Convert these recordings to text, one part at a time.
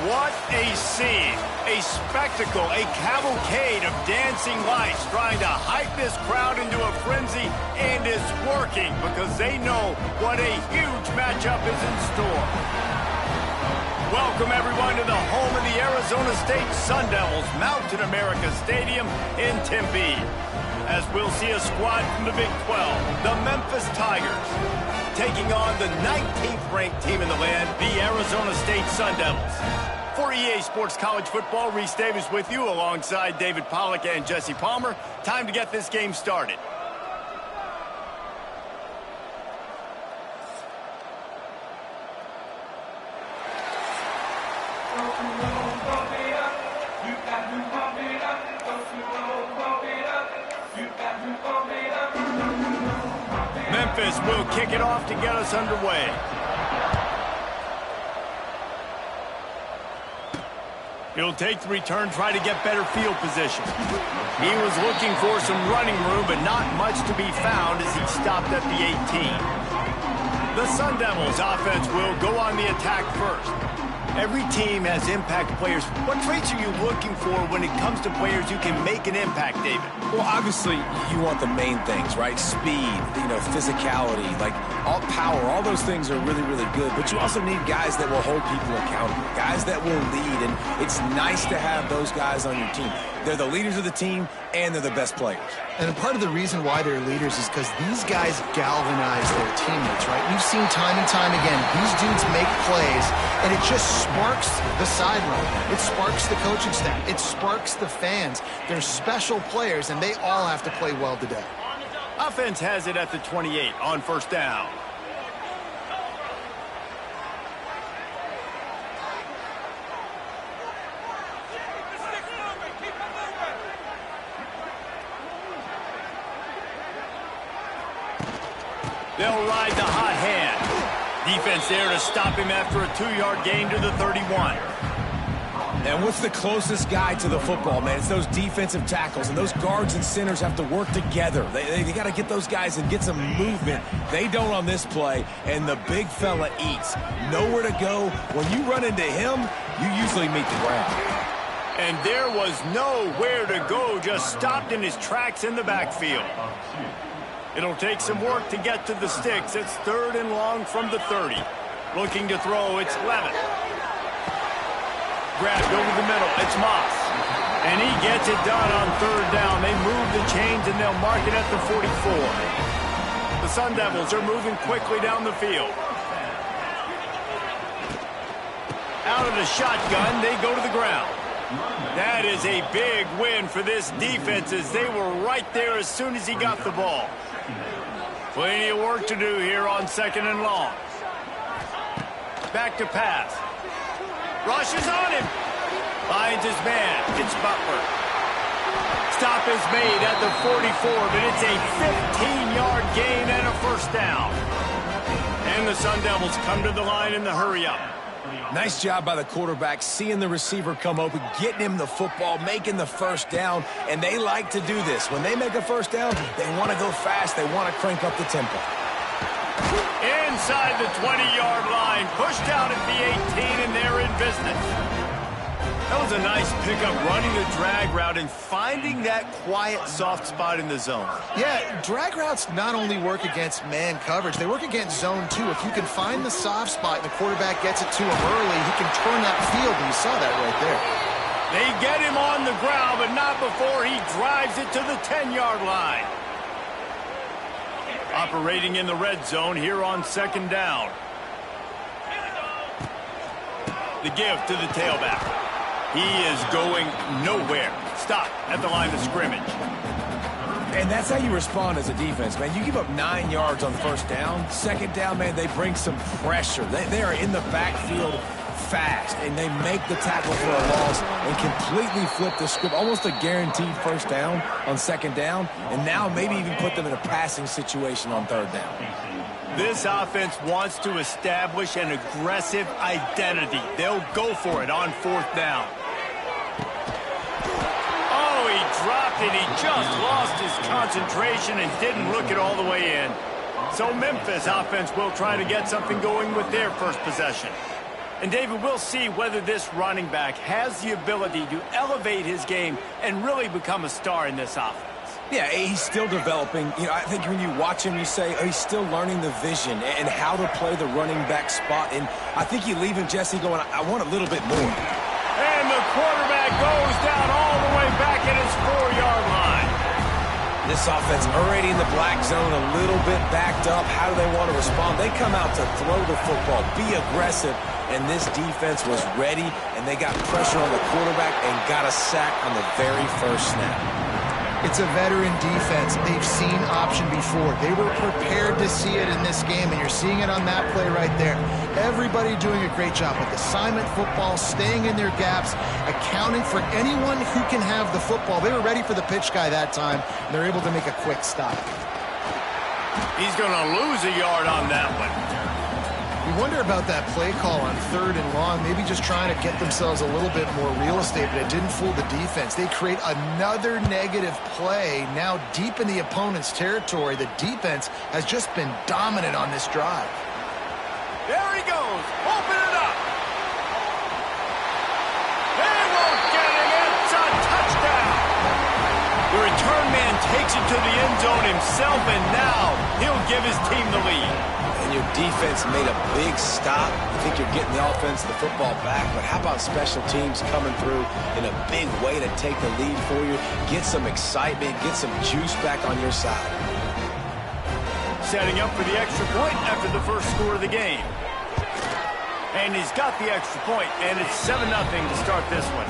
What a scene, a spectacle, a cavalcade of dancing lights trying to hype this crowd into a frenzy, and it's working because they know what a huge matchup is in store. Welcome everyone to the home of the Arizona State Sun Devils, Mountain America Stadium in Tempe, as we'll see a squad from the Big 12, the Memphis Tigers, taking on the 19th ranked team in the land, the Arizona State Sun Devils. For EA Sports College Football, Reese Davis with you alongside David Pollack and Jesse Palmer. Time to get this game started. Memphis will kick it off to get us underway. He'll take the return, try to get better field position. He was looking for some running room, but not much to be found as he stopped at the 18. The Sun Devils offense will go on the attack first. Every team has impact players. What traits are you looking for when it comes to players who can make an impact, David? Well, obviously, you want the main things, right? Speed, physicality, like all power, all those things are really, really good. But you also need guys that will hold people accountable, guys that will lead. And it's nice to have those guys on your team. They're the leaders of the team, and they're the best players. And part of the reason why they're leaders is because these guys galvanize their teammates, right? We've seen time and time again, these dudes make plays, and it just sparks the sideline. It sparks the coaching staff. It sparks the fans. They're special players, and they all have to play well today. Offense has it at the 28 on first down. They'll ride the hot hand. Defense there to stop him after a 2-yard gain to the 31. And what's the closest guy to the football, man? It's those defensive tackles, and those guards and centers have to work together. They got to get those guys and get some movement. They don't on this play, and the big fella eats. Nowhere to go. When you run into him, you usually meet the ground. And there was nowhere to go, just stopped in his tracks in the backfield. It'll take some work to get to the sticks. It's 3rd and long from the 30. Looking to throw, it's Levitt. Grabbed over the middle, it's Moss. And he gets it done on 3rd down. They move the chains and they'll mark it at the 44. The Sun Devils are moving quickly down the field. Out of the shotgun, they go to the ground. That is a big win for this defense as they were right there as soon as he got the ball. Plenty of work to do here on 2nd and long. Back to pass. Rushes on him. Finds his man. It's Butler. Stop is made at the 44, but it's a 15-yard gain and a first down. And the Sun Devils come to the line in the hurry-up. Nice job by the quarterback, seeing the receiver come open, getting him the football, making the first down, and they like to do this. When they make a first down, they want to go fast. They want to crank up the tempo. Inside the 20-yard line, pushed out at the 18, and they're in business. That was a nice pickup, running the drag route and finding that quiet, soft spot in the zone. Yeah, drag routes not only work against man coverage, they work against zone too. If you can find the soft spot and the quarterback gets it to him early, he can turn that field, and you saw that right there. They get him on the ground, but not before he drives it to the 10-yard line. Operating in the red zone here on 2nd down. The give to the tailback. He is going nowhere. Stop at the line of scrimmage. And that's how you respond as a defense, man. You give up 9 yards on first down. 2nd down, man, they bring some pressure. They are in the backfield fast, and they make the tackle for a loss and completely flip the script. Almost a guaranteed first down on 2nd down, and now maybe even put them in a passing situation on 3rd down. This offense wants to establish an aggressive identity. They'll go for it on 4th down. Oh, he dropped it. He just lost his concentration and didn't look it all the way in. So Memphis offense will try to get something going with their first possession. And, David, we'll see whether this running back has the ability to elevate his game and really become a star in this offense. Yeah, he's still developing. You know, I think when you watch him, you say, oh, he's still learning the vision and how to play the running back spot. And I think you leave him, Jesse, going, I want a little bit more. And the quarterback goes down all the way back at his 4-yard line. This offense already in the black zone, a little bit backed up. How do they want to respond? They come out to throw the football, be aggressive, and this defense was ready, and they got pressure on the quarterback and got a sack on the very first snap. It's a veteran defense. They've seen option before. They were prepared to see it in this game, and you're seeing it on that play right there. Everybody doing a great job with assignment football, staying in their gaps, accounting for anyone who can have the football. They were ready for the pitch guy that time, and they're able to make a quick stop. He's going to lose a yard on that one. You wonder about that play call on 3rd and long, maybe just trying to get themselves a little bit more real estate, but it didn't fool the defense. They create another negative play now deep in the opponent's territory. The defense has just been dominant on this drive. There he goes. Open it up. They won't get it. It's a touchdown. The return man takes it to the end zone himself, and now he'll give his team the lead. And your defense made a big stop. You think you're getting the offense, the football back, but how about special teams coming through in a big way to take the lead for you, get some excitement, get some juice back on your side. Setting up for the extra point after the first score of the game. And he's got the extra point, and it's 7-0 to start this one.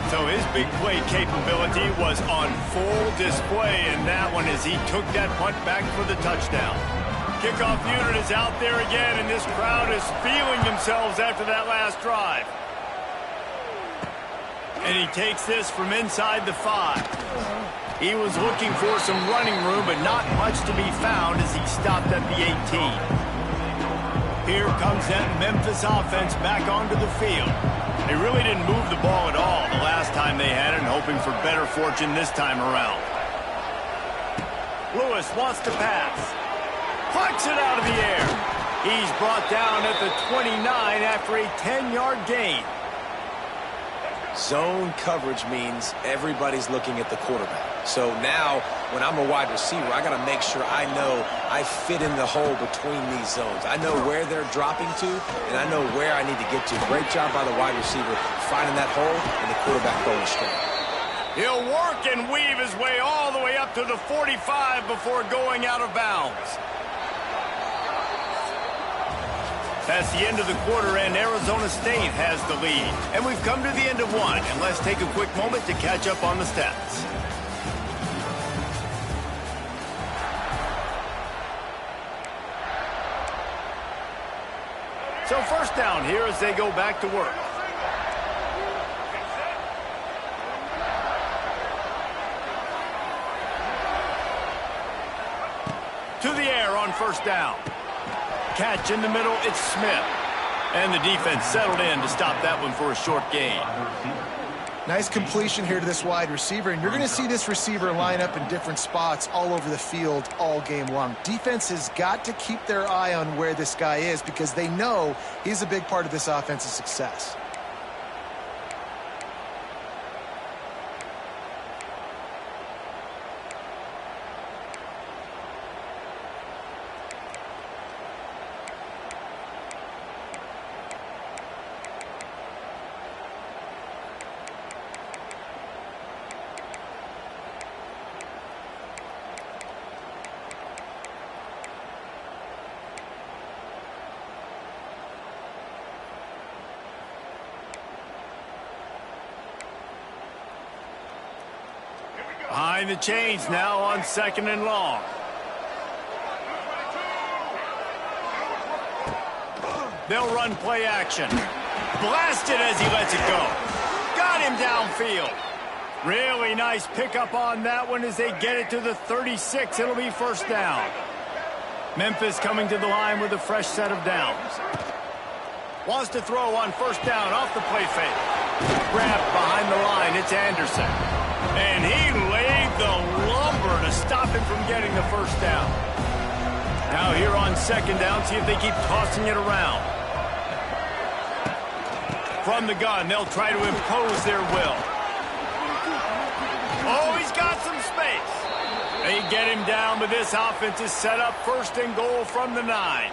So his big play capability was on full display in that one as he took that punt back for the touchdown. Kickoff unit is out there again, and this crowd is feeling themselves after that last drive. And he takes this from inside the 5. He was looking for some running room, but not much to be found as he stopped at the 18. Here comes that Memphis offense back onto the field. They really didn't move the ball at all the last time they had it, and hoping for better fortune this time around. Lewis wants to pass. Plucks it out of the air. He's brought down at the 29 after a 10-yard gain. Zone coverage means everybody's looking at the quarterback. So now, when I'm a wide receiver, I got to make sure I know I fit in the hole between these zones. I know where they're dropping to, and I know where I need to get to. Great job by the wide receiver finding that hole, and the quarterback going straight. He'll work and weave his way all the way up to the 45 before going out of bounds. That's the end of the quarter, and Arizona State has the lead. And we've come to the end of one, and let's take a quick moment to catch up on the stats. So first down here as they go back to work. To the air on first down. Catch in the middle, it's Smith. And the defense settled in to stop that one for a short gain. Nice completion here to this wide receiver, and you're going to see this receiver line up in different spots all over the field all game long. Defense has got to keep their eye on where this guy is because they know he's a big part of this offense's success. Behind the chains now on second and long. They'll run play action. Blasted as he lets it go. Got him downfield. Really nice pickup on that one as they get it to the 36. It'll be first down. Memphis coming to the line with a fresh set of downs. Wants to throw on first down off the play fake. Grabbed behind the line. It's Anderson. And he laid the lumber to stop him from getting the first down. Now here on second down, see if they keep tossing it around. From the gun, they'll try to impose their will. Oh, he's got some space. They get him down, but this offense is set up 1st and goal from the 9.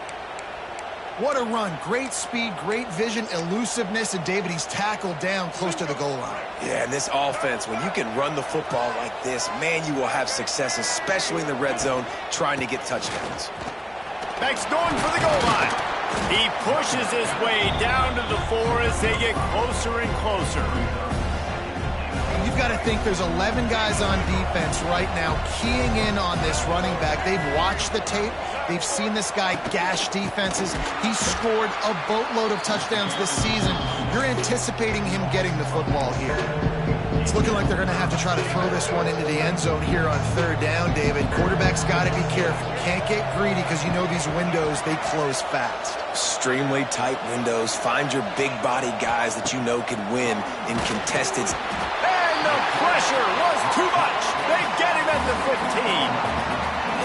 What a run. Great speed, great vision, elusiveness, and David, he's tackled down close to the goal line. Yeah, and this offense, when you can run the football like this, man, you will have success, especially in the red zone, trying to get touchdowns. Beck's going for the goal line. He pushes his way down to the 4 as they get closer and closer. You've got to think there's 11 guys on defense right now keying in on this running back. They've watched the tape. They've seen this guy gash defenses. He's scored a boatload of touchdowns this season. You're anticipating him getting the football here. It's looking like they're going to have to try to throw this one into the end zone here on 3rd down, David. Quarterback's got to be careful. Can't get greedy because you know these windows, they close fast. Extremely tight windows. Find your big body guys that you know can win in contested. And the pressure was too much. They get him at the 15.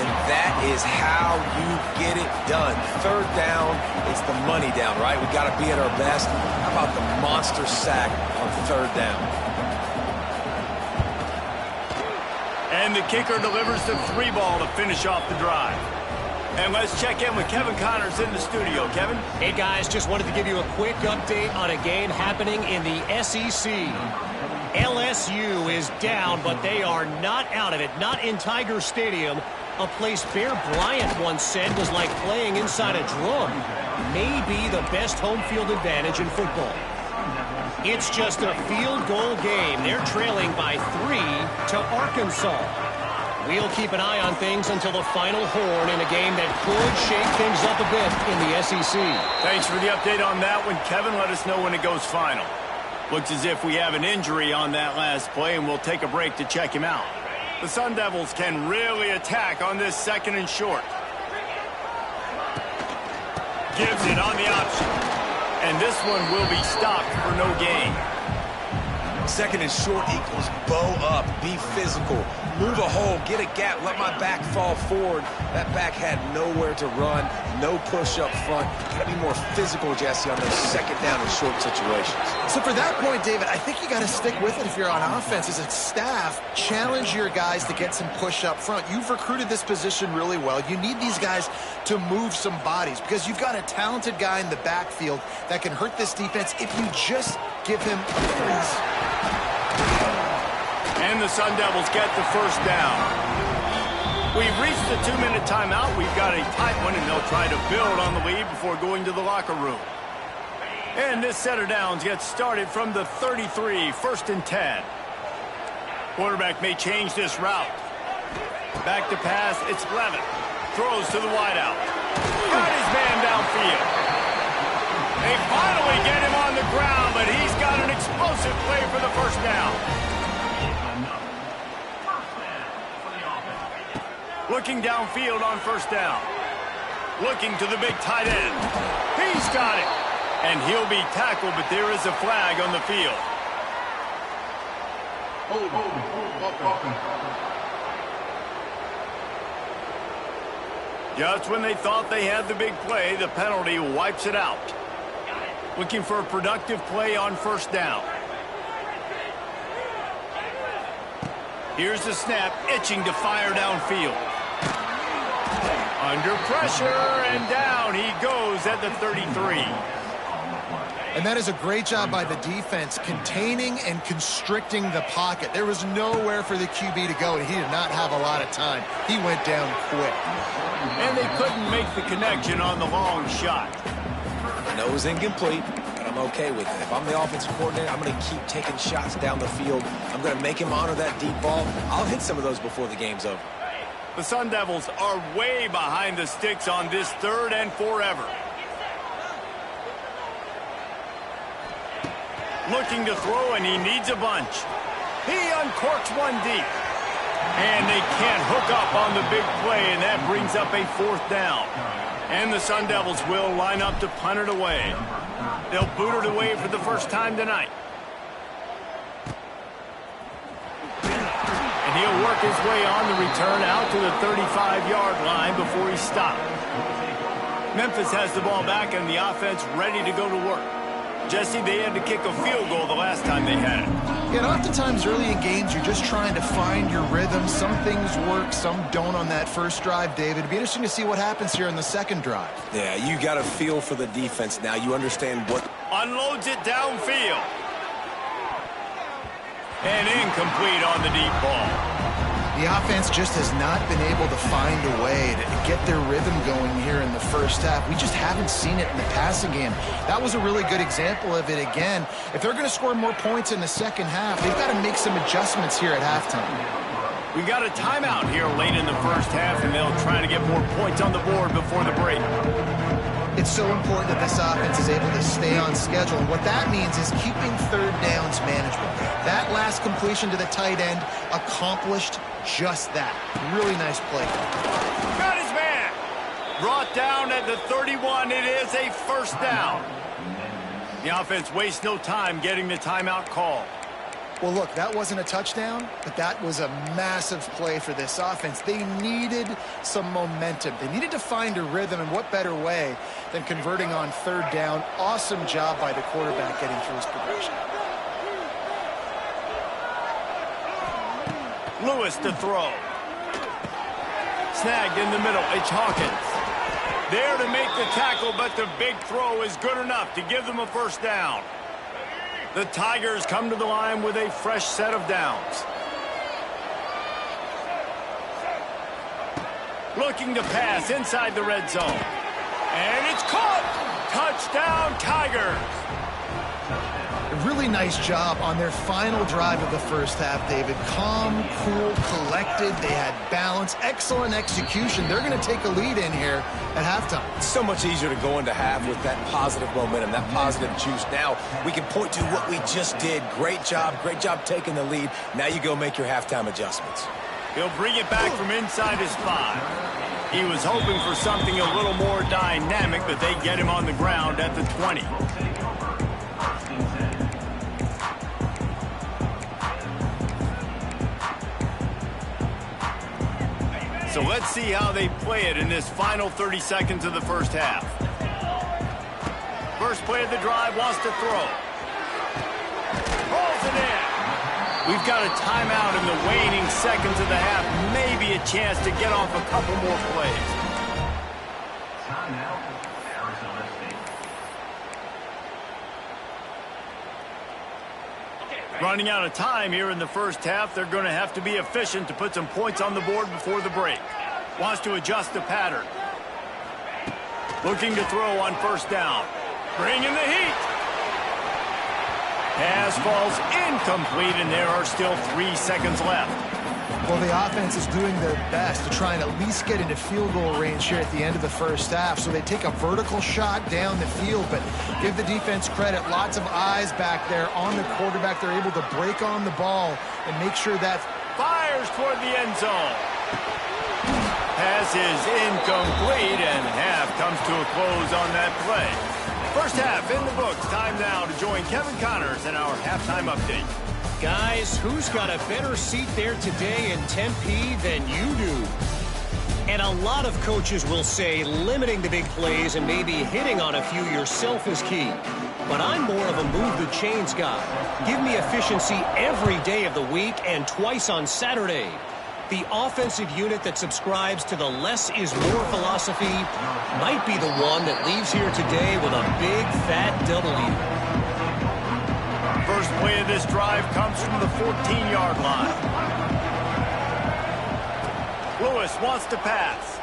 And that is how you get it done. 3rd down, it's the money down, right? We got to be at our best. How about the monster sack on 3rd down? And the kicker delivers the 3 ball to finish off the drive. And let's check in with Kevin Connors in the studio. Kevin? Hey, guys, just wanted to give you a quick update on a game happening in the SEC. LSU is down, but they are not out of it, not in Tiger Stadium, a place Bear Bryant once said was like playing inside a drum. Maybe the best home field advantage in football. It's just a field goal game. They're trailing by 3 to Arkansas. We'll keep an eye on things until the final horn in a game that could shake things up a bit in the SEC. Thanks for the update on that one, Kevin. Let us know when it goes final. Looks as if we have an injury on that last play, and we'll take a break to check him out. The Sun Devils can really attack on this 2nd and short. Gives it on the option. And this one will be stopped for no gain. 2nd and short equals bow up, be physical, move a hole, get a gap, let my back fall forward. That back had nowhere to run, no push up front. Got to be more physical, Jesse, on those 2nd down and short situations. So for that point, David, I think you got to stick with it if you're on offense. As a staff, challenge your guys to get some push up front. You've recruited this position really well. You need these guys to move some bodies because you've got a talented guy in the backfield that can hurt this defense if you just give him a breeze. And the Sun Devils get the 1st down. We've reached the 2-minute timeout. We've got a tight one, and they'll try to build on the lead before going to the locker room. And this set of downs gets started from the 33, 1st and 10. Quarterback may change this route. Back to pass, it's Levin. Throws to the wideout. Got his man downfield. They finally get him on the ground, but he's got an explosive play for the 1st down. Looking downfield on 1st down. Looking to the big tight end. He's got it. And he'll be tackled, but there is a flag on the field. Just when they thought they had the big play, the penalty wipes it out. Looking for a productive play on 1st down. Here's the snap, itching to fire downfield. Under pressure, and down he goes at the 33. And that is a great job by the defense, containing and constricting the pocket. There was nowhere for the QB to go, and he did not have a lot of time. He went down quick. And they couldn't make the connection on the long shot. I know it was incomplete, but I'm okay with it. If I'm the offensive coordinator, I'm going to keep taking shots down the field. I'm going to make him honor that deep ball. I'll hit some of those before the game's over. The Sun Devils are way behind the sticks on this 3rd and forever. Looking to throw, and he needs a bunch. He uncorks one deep. And they can't hook up on the big play, and that brings up a 4th down. And the Sun Devils will line up to punt it away. They'll boot it away for the 1st time tonight. And he'll work his way on the return out to the 35-yard line before he's stopped. Memphis has the ball back, and the offense ready to go to work. Jesse, they had to kick a field goal the last time they had it. Yeah, and oftentimes early in games, you're just trying to find your rhythm. Some things work, some don't on that first drive, David. It'd be interesting to see what happens here in the second drive. Yeah, you got a feel for the defense now. You understand what... Unloads it downfield. And incomplete on the deep ball. The offense just has not been able to find a way to get their rhythm going here in the first half. We just haven't seen it in the passing game. That was a really good example of it again. If they're going to score more points in the second half, they've got to make some adjustments here at halftime. We got a timeout here late in the first half, and they'll try to get more points on the board before the break. It's so important that this offense is able to stay on schedule. And what that means is keeping third downs manageable. That last completion to the tight end accomplished just that. Really nice play. Got his man. Brought down at the 31. It is a first down. The offense wastes no time getting the timeout call. Well, look, that wasn't a touchdown, but that was a massive play for this offense. They needed some momentum. They needed to find a rhythm, and what better way than converting on third down. Awesome job by the quarterback getting through his progression. Lewis to throw. Snagged in the middle. It's Hawkins. There to make the tackle, but the big throw is good enough to give them a first down. The Tigers come to the line with a fresh set of downs. Looking to pass inside the red zone. And it's caught! Touchdown, Tigers! A really nice job on their final drive of the first half, David. Calm, cool, collected. They had balance. Excellent execution. They're going to take a lead in here at halftime. It's so much easier to go into half with that positive momentum, that positive juice. Now we can point to what we just did. Great job taking the lead. Now you go make your halftime adjustments. He'll bring it back from inside his 5. He was hoping for something a little more dynamic, but they get him on the ground at the 20. So let's see how they play it in this final 30 seconds of the first half. First play of the drive, wants to throw. Rolls it in. We've got a timeout in the waning seconds of the half. Maybe a chance to get off a couple more plays. Running out of time here in the first half. They're going to have to be efficient to put some points on the board before the break. Wants to adjust the pattern. Looking to throw on first down. Bringing the heat. Pass falls incomplete, and there are still 3 seconds left. Well, the offense is doing their best to try and at least get into field goal range here at the end of the first half. So they take a vertical shot down the field, but give the defense credit. Lots of eyes back there on the quarterback. They're able to break on the ball and make sure that... Fires toward the end zone. Pass is incomplete, and half comes to a close on that play. First half in the books. Time now to join Kevin Connors in our halftime update. Guys, who's got a better seat there today in Tempe than you do? And a lot of coaches will say limiting the big plays and maybe hitting on a few yourself is key. But I'm more of a move the chains guy. Give me efficiency every day of the week and twice on Saturday. The offensive unit that subscribes to the less is more philosophy might be the one that leaves here today with a big fat W. First play of this drive comes from the 14-yard line. Lewis wants to pass.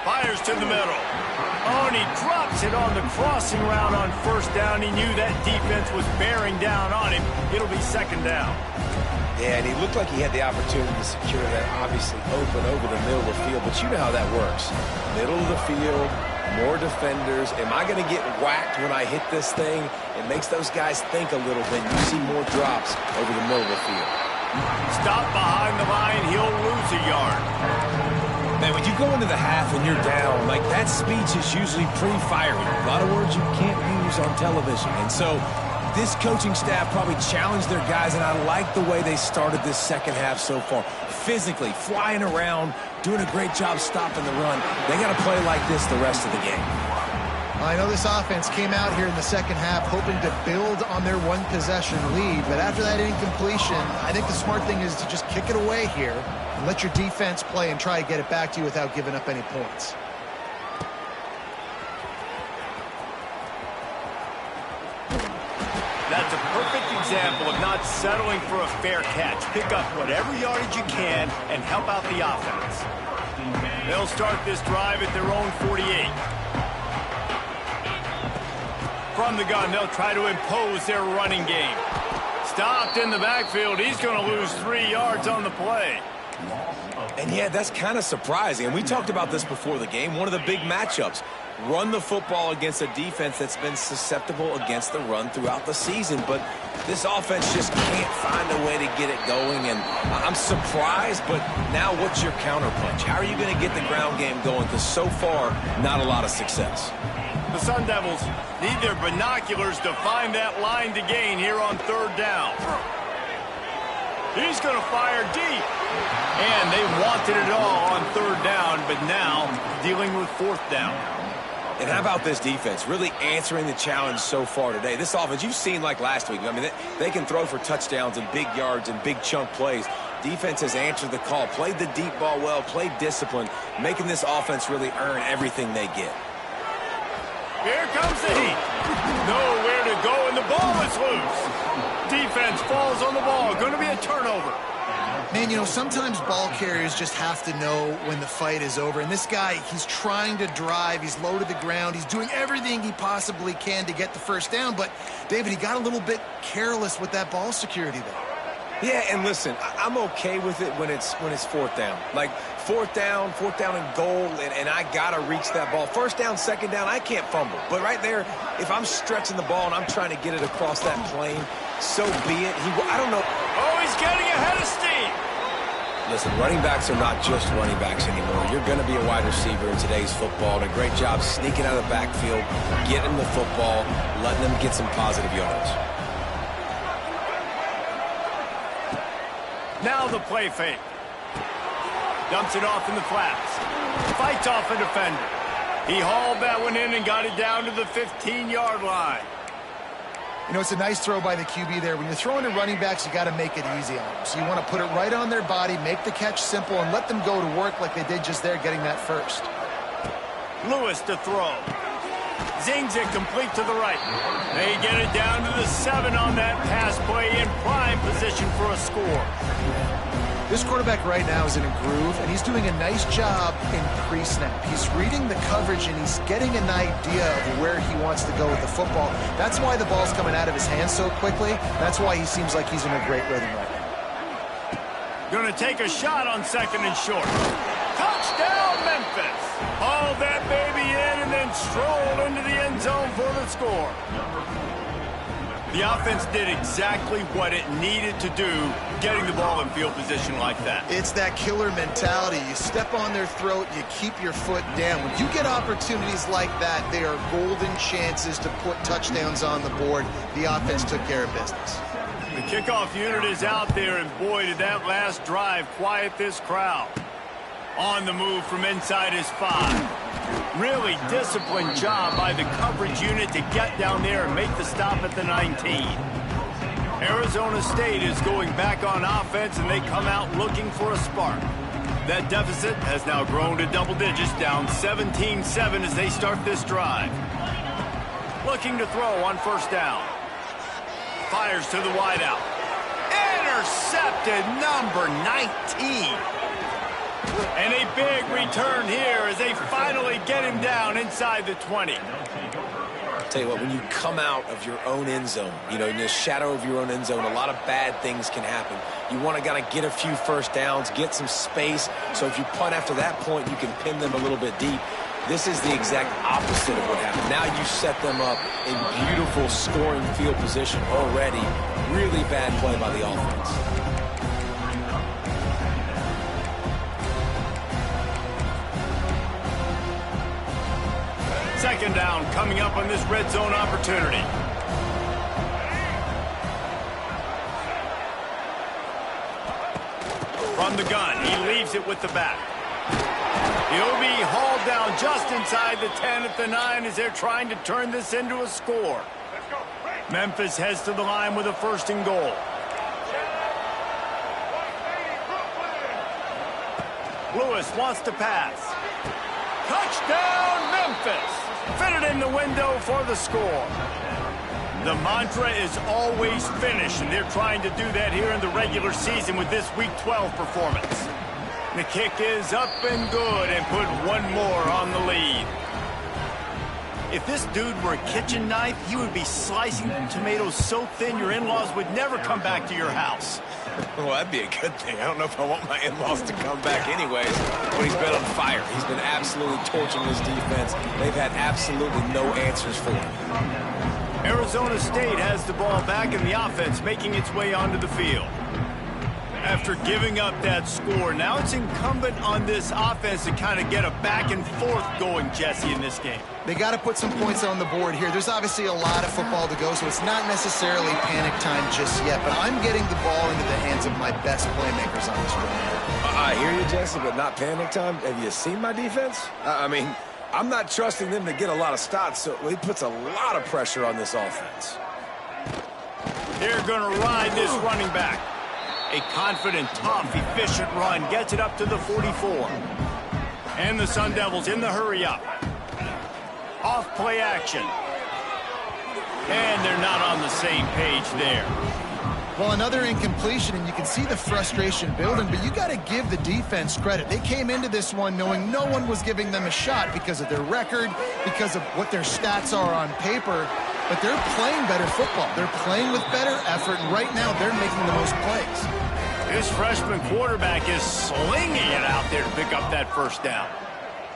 Fires to the middle. Oh, and he drops it on the crossing route on first down. He knew that defense was bearing down on him. It'll be second down. Yeah, and he looked like he had the opportunity to secure that, obviously open over the middle of the field. But you know how that works. Middle of the field, more defenders. Am I going to get whacked when I hit this thing? It makes those guys think a little bit. You see more drops over the middle of the field. Stop behind the line. He'll lose a yard. Man, when you go into the half and you're down, like that speech is usually pretty fiery. A lot of words you can't use on television. And so this coaching staff probably challenged their guys, and I like the way they started this second half so far. Physically, flying around, doing a great job stopping the run. They got to play like this the rest of the game. I know this offense came out here in the second half hoping to build on their one-possession lead, but after that incompletion, I think the smart thing is to just kick it away here and let your defense play and try to get it back to you without giving up any points. That's a perfect example of not settling for a fair catch. Pick up whatever yardage you can and help out the offense. They'll start this drive at their own 48. From the gun, they'll try to impose their running game. Stopped in the backfield. He's going to lose 3 yards on the play. And yeah, that's kind of surprising. And we talked about this before the game. One of the big matchups. Run the football against a defense that's been susceptible against the run throughout the season. But this offense just can't find a way to get it going. And I'm surprised, but now what's your counterpunch? How are you going to get the ground game going? Because so far, not a lot of success. The Sun Devils need their binoculars to find that line to gain here on 3rd down. He's going to fire deep. And they wanted it all on 3rd down, but now dealing with 4th down. And how about this defense really answering the challenge so far today? This offense, you've seen like last week. I mean, they can throw for touchdowns and big yards and big chunk plays. Defense has answered the call, played the deep ball well, played discipline, making this offense really earn everything they get. Here comes the heat. Nowhere to go, and the ball is loose. Defense falls on the ball. Going to be a turnover. Man, you know, sometimes ball carriers just have to know when the fight is over. And this guy, he's trying to drive. He's low to the ground. He's doing everything he possibly can to get the 1st down. But, David, he got a little bit careless with that ball security there. Yeah, and listen, I'm okay with it when it's 4th down. Like, 4th down and goal, and I got to reach that ball. 1st down, 2nd down, I can't fumble. But right there, if I'm stretching the ball and I'm trying to get it across that plane, so be it. I don't know. Oh, he's getting ahead of steam. Listen, running backs are not just running backs anymore. You're going to be a wide receiver in today's football. And a great job sneaking out of the backfield, getting the football, letting them get some positive yards. Now the play fake. Dumps it off in the flats. Fights off a defender. He hauled that one in and got it down to the 15-yard line. You know, it's a nice throw by the QB there. When you're throwing to running backs, you got to make it easy on them. So you want to put it right on their body, make the catch simple, and let them go to work like they did just there, getting that first. Lewis to throw. Zings it complete to the right. They get it down to the 7 on that pass play in prime position for a score. This quarterback right now is in a groove, and he's doing a nice job in pre-snap. He's reading the coverage, and he's getting an idea of where he wants to go with the football. That's why the ball's coming out of his hands so quickly. That's why he seems like he's in a great rhythm right now. Going to take a shot on 2nd and short. Touchdown, Memphis! Hauled that baby in and then strolled into the end zone for the score. The offense did exactly what it needed to do, getting the ball in field position like that. It's that killer mentality. You step on their throat, you keep your foot down. When you get opportunities like that, they are golden chances to put touchdowns on the board. The offense took care of business. The kickoff unit is out there, and boy, did that last drive quiet this crowd. On the move from inside his 5. Really disciplined job by the coverage unit to get down there and make the stop at the 19. Arizona State is going back on offense, and they come out looking for a spark. That deficit has now grown to double digits, down 17-7 as they start this drive. Looking to throw on 1st down. Fires to the wideout. Intercepted, number 19. And a big return here as they finally get him down inside the 20. Tell you what, when you come out of your own end zone, you know, in the shadow of your own end zone, a lot of bad things can happen. You want to kind of get a few 1st downs, get some space, so if you punt after that point, you can pin them a little bit deep. This is the exact opposite of what happened. Now you set them up in beautiful scoring field position already. Really bad play by the offense. 2nd down coming up on this red zone opportunity. From the gun, he leaves it with the back. He'll be hauled down just inside the 10 at the 9 as they're trying to turn this into a score. Memphis heads to the line with a 1st and goal. Lewis wants to pass. Touchdown, Memphis! Fitted in the window for the score. The mantra is always finish, and they're trying to do that here in the regular season with this Week 12 performance. The kick is up and good and put one more on the lead. If this dude were a kitchen knife, he would be slicing tomatoes so thin your in-laws would never come back to your house. Well, that'd be a good thing. I don't know if I want my in-laws to come back anyways, but he's been on fire. He's been absolutely torching this defense. They've had absolutely no answers for him. Arizona State has the ball back in the offense, making its way onto the field. After giving up that score, now it's incumbent on this offense to kind of get a back and forth going, Jesse, in this game. They got to put some points on the board here. There's obviously a lot of football to go, so it's not necessarily panic time just yet, but I'm getting the ball into the hands of my best playmakers on this run. I hear you, Jesse, but not panic time. Have you seen my defense? I mean, I'm not trusting them to get a lot of stops, so it puts a lot of pressure on this offense. They're going to ride this running back. A confident, tough, efficient run gets it up to the 44. And the Sun Devils in the hurry-up. Off play action. And they're not on the same page there. Well, another incompletion, and you can see the frustration building, but you got to give the defense credit. They came into this one knowing no one was giving them a shot because of their record, because of what their stats are on paper, but they're playing better football. They're playing with better effort, and right now they're making the most plays. This freshman quarterback is slinging it out there to pick up that 1st down.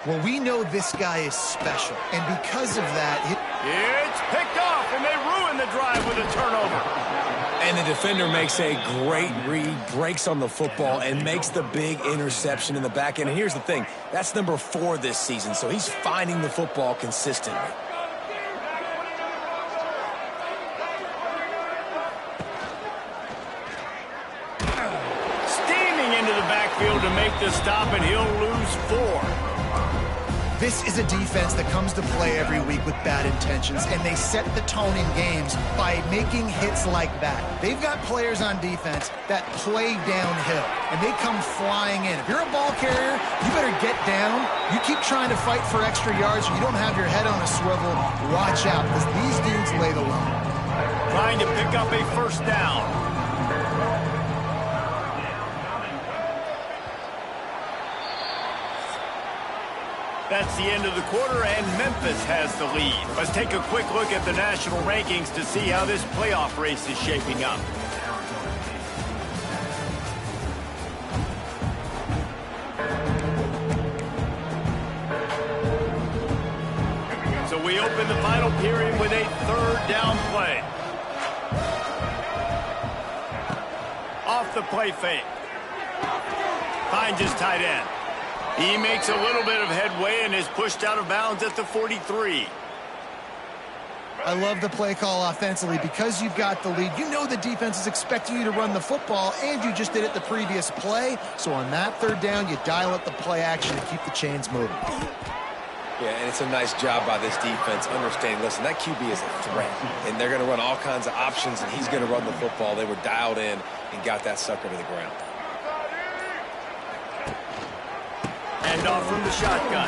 Well, we know this guy is special, and because of that, it's picked off, and they ruin the drive with a turnover. And the defender makes a great read, breaks on the football, and makes the big interception in the back end. And here's the thing, that's number 4 this season, so he's finding the football consistently. Steaming into the backfield to make the stop, and he'll lose 4. This is a defense that comes to play every week with bad intentions, and they set the tone in games by making hits like that. They've got players on defense that play downhill, and they come flying in. If you're a ball carrier, you better get down. You keep trying to fight for extra yards, or you don't have your head on a swivel. Watch out, because these dudes lay the low. Trying to pick up a 1st down. That's the end of the quarter, and Memphis has the lead. Let's take a quick look at the national rankings to see how this playoff race is shaping up. So we open the final period with a 3rd down play. Off the play fake. Finds his tight end. He makes a little bit of headway and is pushed out of bounds at the 43. I love the play call offensively because you've got the lead. You know the defense is expecting you to run the football, and you just did it the previous play. So on that 3rd down, you dial up the play action and keep the chains moving. Yeah, and it's a nice job by this defense understanding, listen, that QB is a threat, and they're going to run all kinds of options, and he's going to run the football. They were dialed in and got that sucker to the ground. And off from the shotgun.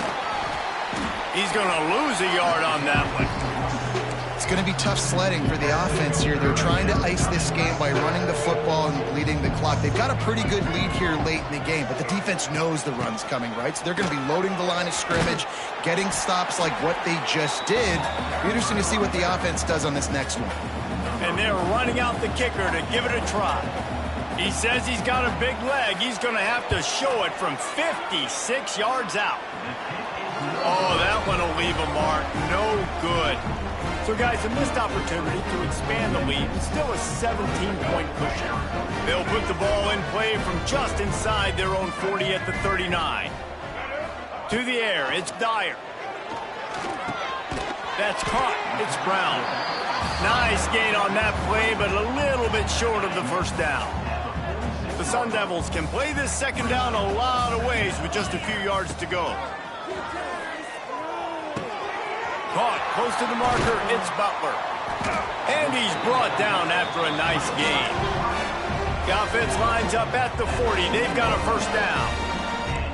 He's going to lose a yard on that one. It's going to be tough sledding for the offense here. They're trying to ice this game by running the football and bleeding the clock. They've got a pretty good lead here late in the game, but the defense knows the run's coming, right? So they're going to be loading the line of scrimmage, getting stops like what they just did. Be interesting to see what the offense does on this next one. And they're running out the kicker to give it a try. He says he's got a big leg. He's going to have to show it from 56 yards out. Oh, that one will leave a mark. No good. So, guys, a missed opportunity to expand the lead. It's still a 17-point cushion. They'll put the ball in play from just inside their own 40 at the 39. To the air, it's Dyer. That's caught. It's Brown. Nice gain on that play, but a little bit short of the 1st down. The Sun Devils can play this second down a lot of ways with just a few yards to go. Caught close to the marker, it's Butler. And he's brought down after a nice gain. The offense lines up at the 40. They've got a first down.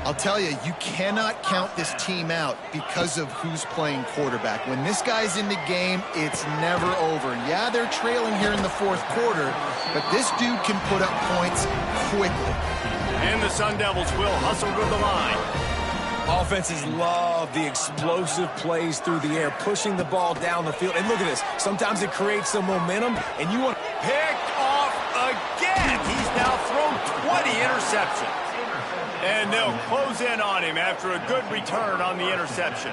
I'll tell you, you cannot count this team out because of who's playing quarterback. When this guy's in the game, it's never over. Yeah, they're trailing here in the fourth quarter, but this dude can put up points quickly. And the Sun Devils will hustle to the line. Offenses love the explosive plays through the air, pushing the ball down the field. And look at this. Sometimes it creates some momentum, and you want... Picked off again. He's now thrown 20 interceptions. And they'll close in on him after a good return on the interception.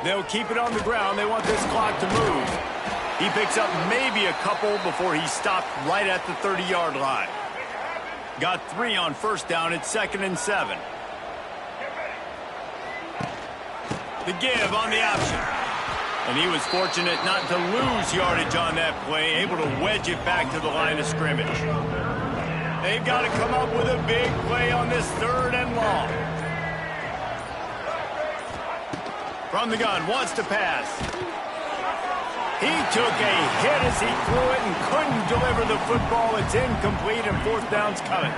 They'll keep it on the ground. They want this clock to move. He picks up maybe a couple before he stopped right at the 30-yard line. Got 3 on first down. It's 2nd and 7. The give on the option. And he was fortunate not to lose yardage on that play, able to wedge it back to the line of scrimmage. They've got to come up with a big play on this 3rd and long. From the gun, wants to pass. He took a hit as he threw it and couldn't deliver the football. It's incomplete and 4th down's coming.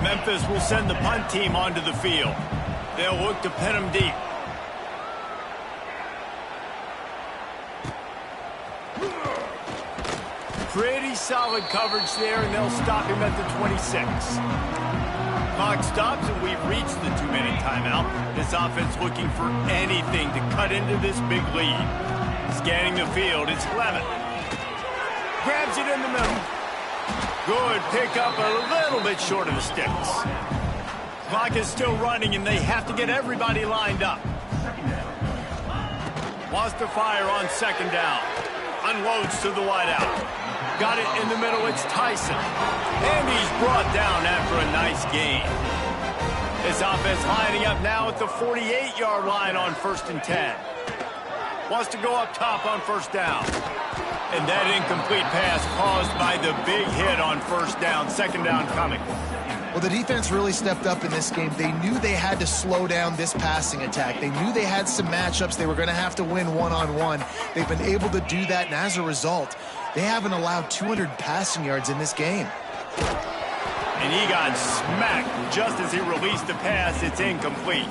Memphis will send the punt team onto the field. They'll look to pin him deep. Pretty solid coverage there, and they'll stop him at the 26. Clock stops, and we've reached the 2-minute timeout. This offense looking for anything to cut into this big lead. Scanning the field, it's Levitt. Grabs it in the middle. Good pickup, a little bit short of the sticks. Clock is still running, and they have to get everybody lined up. Wants to fire on 2nd down. Unloads to the wideout. Got it in the middle, it's Tyson. And he's brought down after a nice gain. This offense lining up now at the 48-yard line on 1st and 10. Wants to go up top on 1st down. And that incomplete pass caused by the big hit on 1st down. 2nd down coming. Well, the defense really stepped up in this game. They knew they had to slow down this passing attack. They knew they had some matchups they were going to have to win one-on-one. They've been able to do that, and as a result, they haven't allowed 200 passing yards in this game. And he got smacked just as he released the pass. It's incomplete.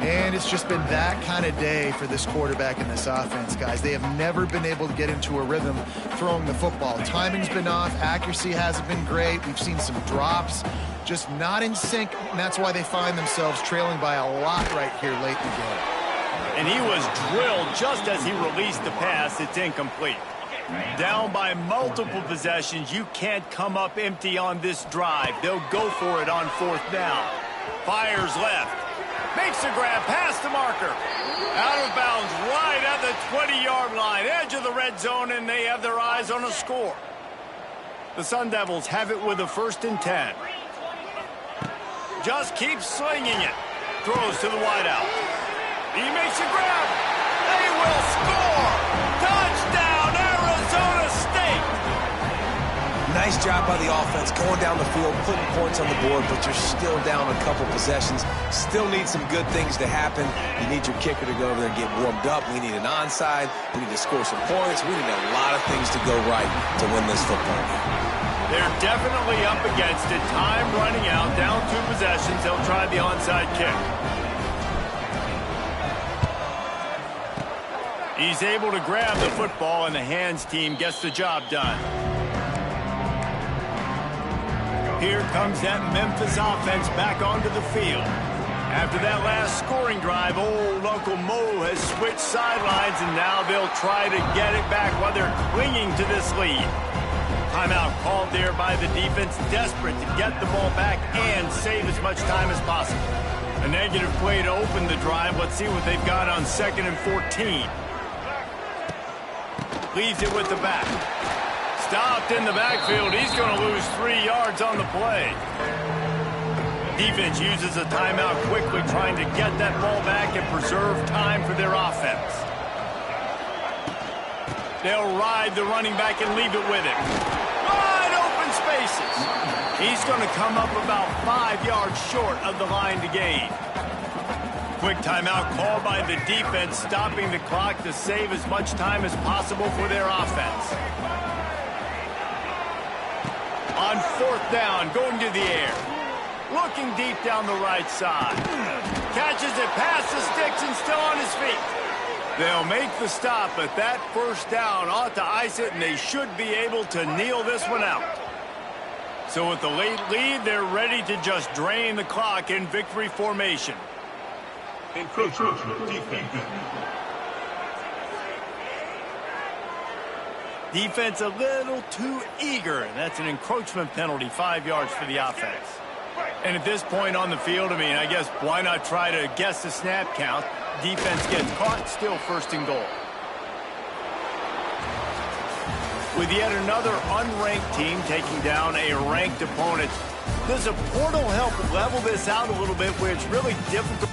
And it's just been that kind of day for this quarterback and this offense, guys. They have never been able to get into a rhythm throwing the football. Timing's been off. Accuracy hasn't been great. We've seen some drops, just not in sync, and that's why they find themselves trailing by a lot right here late in the game. And he was drilled just as he released the pass. It's incomplete. Down by multiple possessions. You can't come up empty on this drive. They'll go for it on 4th down. Fires left. Makes the grab past the marker. Out of bounds right at the 20-yard line. Edge of the red zone, and they have their eyes on a score. The Sun Devils have it with a 1st and 10. Just keeps slinging it. Throws to the wideout. He makes a grab. They will score. Touchdown, Arizona State. Nice job by the offense going down the field, putting points on the board, but you're still down a couple possessions. Still need some good things to happen. You need your kicker to go over there and get warmed up. We need an onside. We need to score some points. We need a lot of things to go right to win this football game. They're definitely up against it. Time running out, down 2 possessions. They'll try the onside kick. He's able to grab the football, and the hands team gets the job done. Here comes that Memphis offense back onto the field. After that last scoring drive, old Uncle Mo has switched sidelines, and now they'll try to get it back while they're clinging to this lead. Timeout called there by the defense, desperate to get the ball back and save as much time as possible. A negative play to open the drive. Let's see what they've got on 2nd and 14. Leaves it with the back. Stopped in the backfield. He's going to lose 3 yards on the play. Defense uses a timeout quickly, trying to get that ball back and preserve time for their offense. They'll ride the running back and leave it with him. Wide open spaces. He's going to come up about 5 yards short of the line to gain. Quick timeout called by the defense, stopping the clock to save as much time as possible for their offense. On 4th down, going to the air. Looking deep down the right side. Catches it past the sticks and still on his feet. They'll make the stop, but that first down ought to ice it, and they should be able to kneel this one out. So with the late lead, they're ready to just drain the clock in victory formation. Encroachment defense. Defense a little too eager, and that's an encroachment penalty, 5 yards for the offense. And at this point on the field, I mean, I guess why not try to guess the snap count? Defense gets caught, still 1st and goal. With yet another unranked team taking down a ranked opponent, does a portal help level this out a little bit where it's really difficult?